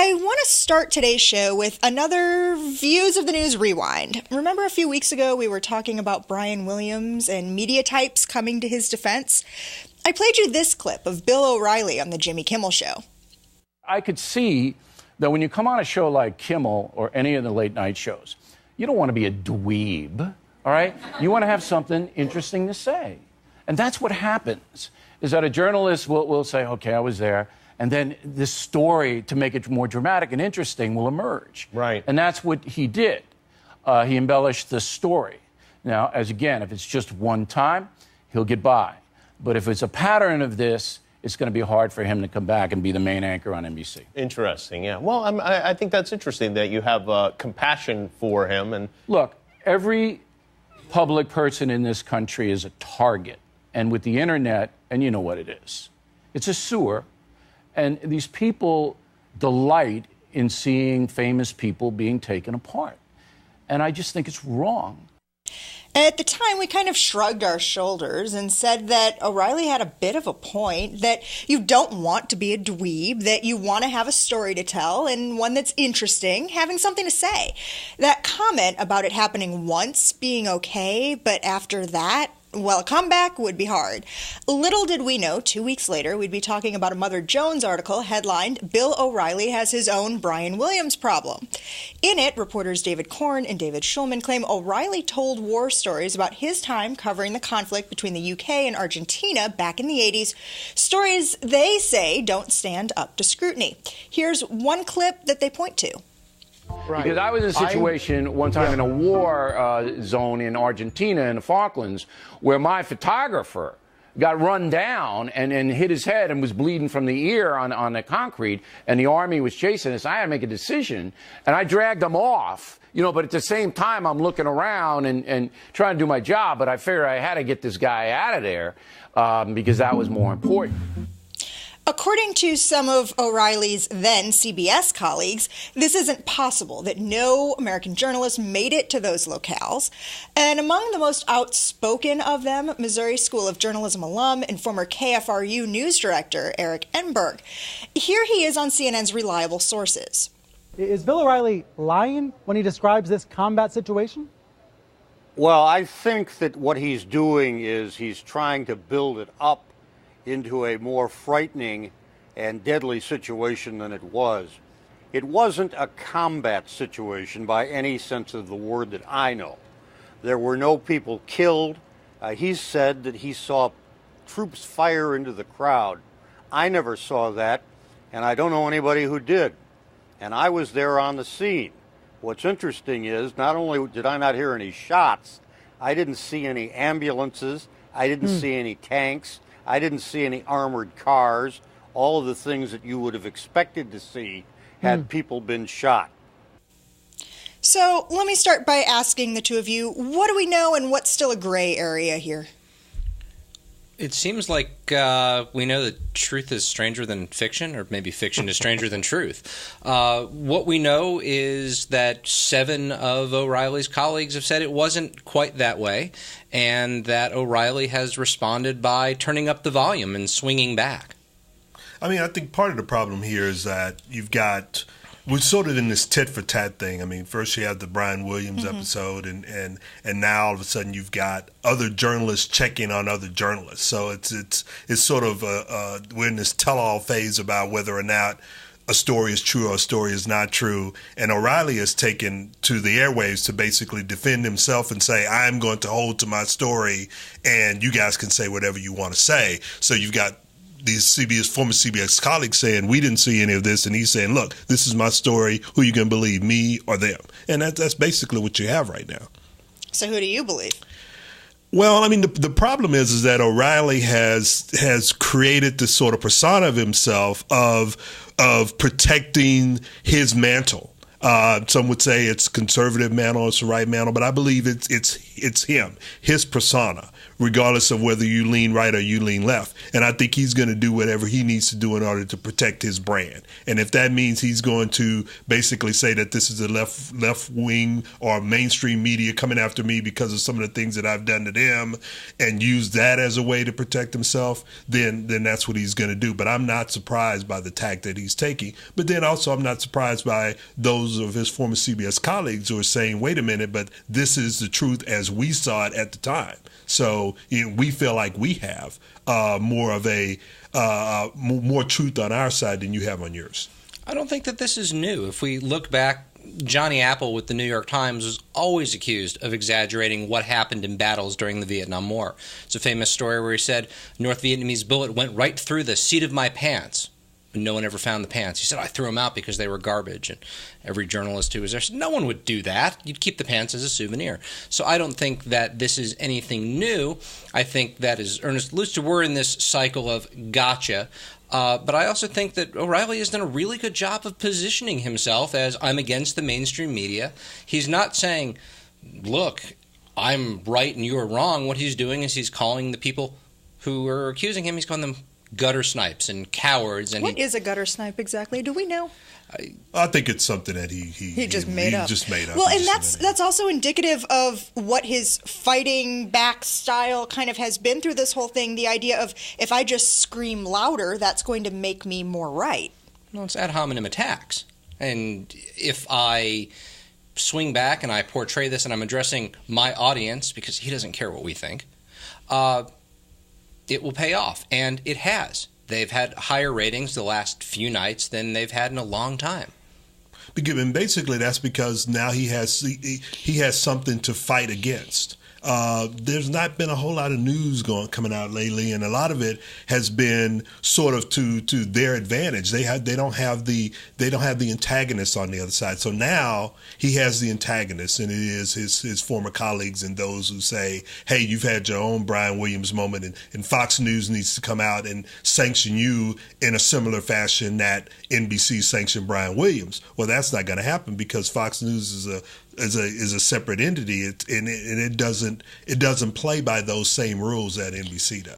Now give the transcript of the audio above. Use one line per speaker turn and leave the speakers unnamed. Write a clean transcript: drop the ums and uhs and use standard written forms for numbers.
I want to start today's show with another Views of the News rewind. Remember a few weeks ago we were talking about Brian Williams and media types coming to his defense? I played you this clip of Bill O'Reilly on the Jimmy Kimmel Show.
I could see that when you come on a show like Kimmel or any of the late night shows, you don't want to be a dweeb, all right? You want to have something interesting to say. And that's what happens, is that a journalist will say, okay, I was there. And then this story, to make it more dramatic and interesting, will emerge.
Right.
And that's what he did. He embellished the story. Now, if it's just one time, he'll get by. But if it's a pattern of this, it's going to be hard for him to come back and be the main anchor on NBC.
Interesting, yeah. Well, I think that's interesting that you have compassion for him. And
look, every public person in this country is a target. And with the internet, and you know what it is, it's a sewer. And these people delight in seeing famous people being taken apart. And I just think it's wrong.
At the time, we kind of shrugged our shoulders and said that O'Reilly had a bit of a point, that you don't want to be a dweeb, that you want to have a story to tell and one that's interesting, having something to say. That comment about it happening once being okay, but after that, well, a comeback would be hard. Little did we know, 2 weeks later, we'd be talking about a Mother Jones article headlined, Bill O'Reilly has his own Brian Williams problem. In it, reporters David Korn and David Schulman claim O'Reilly told war stories about his time covering the conflict between the UK and Argentina back in the 80s, stories they say don't stand up to scrutiny. Here's one clip that they point to.
Right. Because I was in a situation one time in a war zone in Argentina in the Falklands where my photographer got run down and hit his head and was bleeding from the ear on the concrete, and the army was chasing us. I had to make a decision, and I dragged them off. But at the same time, I'm looking around and trying to do my job, but I figured I had to get this guy out of there because that was more important.
According to some of O'Reilly's then CBS colleagues, this isn't possible, that no American journalist made it to those locales. And among the most outspoken of them, Missouri School of Journalism alum and former KFRU news director Eric Enberg. Here he is on CNN's Reliable Sources.
Is Bill O'Reilly lying when he describes this combat situation?
Well, I think that what he's doing is he's trying to build it up into a more frightening and deadly situation than it was. It wasn't a combat situation by any sense of the word that I know. There were no people killed. He said that he saw troops fire into the crowd. I never saw that, and I don't know anybody who did. And I was there on the scene. What's interesting is, not only did I not hear any shots, I didn't see any ambulances, I didn't see any tanks, I didn't see any armored cars, all of the things that you would have expected to see had people been shot.
So let me start by asking the two of you, what do we know and what's still a gray area here?
It seems like we know that truth is stranger than fiction, or maybe fiction is stranger than truth. What we know is that 7 of O'Reilly's colleagues have said it wasn't quite that way, and that O'Reilly has responded by turning up the volume and swinging back.
I mean, I think part of the problem here is that we're sort of in this tit-for-tat thing. I mean, first you have the Brian Williams episode, and now all of a sudden you've got other journalists checking on other journalists. So it's sort of we're in this tell-all phase about whether or not a story is true or a story is not true. And O'Reilly has taken to the airwaves to basically defend himself and say, I'm going to hold to my story, and you guys can say whatever you want to say. So you've got these former CBS colleagues saying, we didn't see any of this, and he's saying, look, this is my story. Who you going to believe, me or them? And that's basically what you have right now.
So who do you believe?
Well, I mean, the problem is that O'Reilly has created this sort of persona of himself of protecting his mantle. Some would say it's conservative mantle, it's the right mantle, but I believe it's him, his persona, regardless of whether you lean right or you lean left. And I think he's going to do whatever he needs to do in order to protect his brand. And if that means he's going to basically say that this is the left wing or mainstream media coming after me because of some of the things that I've done to them, and use that as a way to protect himself, then that's what he's going to do. But I'm not surprised by the tack that he's taking. But then also I'm not surprised by those of his former CBS colleagues who are saying, wait a minute, but this is the truth as we saw it at the time. So we feel like we have more of a more truth on our side than you have on yours.
I don't think that this is new. If we look back, Johnny Apple with the New York Times was always accused of exaggerating what happened in battles during the Vietnam War. It's a famous story where he said, North Vietnamese bullet went right through the seat of my pants. But no one ever found the pants. He said, I threw them out because they were garbage. And every journalist who was there said, no one would do that. You'd keep the pants as a souvenir. So I don't think that this is anything new. I think that, as Ernest alludes to, we're in this cycle of gotcha. But I also think that O'Reilly has done a really good job of positioning himself as, I'm against the mainstream media. He's not saying, look, I'm right and you're wrong. What he's doing is he's calling the people who are accusing him, he's calling them gutter snipes and cowards. And
what is a gutter snipe exactly? Do we know?
I think it's something that he
just made up.
Well,
and that's also indicative of what his fighting back style kind of has been through this whole thing. The idea of, if I just scream louder, that's going to make me more right.
No, it's ad hominem attacks. And if I swing back and I portray this and I'm addressing my audience, because he doesn't care what we think, it will pay off, and it has. They've had higher ratings the last few nights than they've had in a long time.
And basically, that's because now he has something to fight against. There's not been a whole lot of news coming out lately, and a lot of it has been sort of to their advantage. They don't have the antagonist on the other side. So now he has the antagonist, and it is his former colleagues and those who say, "Hey, you've had your own Brian Williams moment, and Fox News needs to come out and sanction you in a similar fashion that NBC sanctioned Brian Williams." Well, that's not going to happen because Fox News is a separate entity, and it doesn't play by those same rules that NBC does.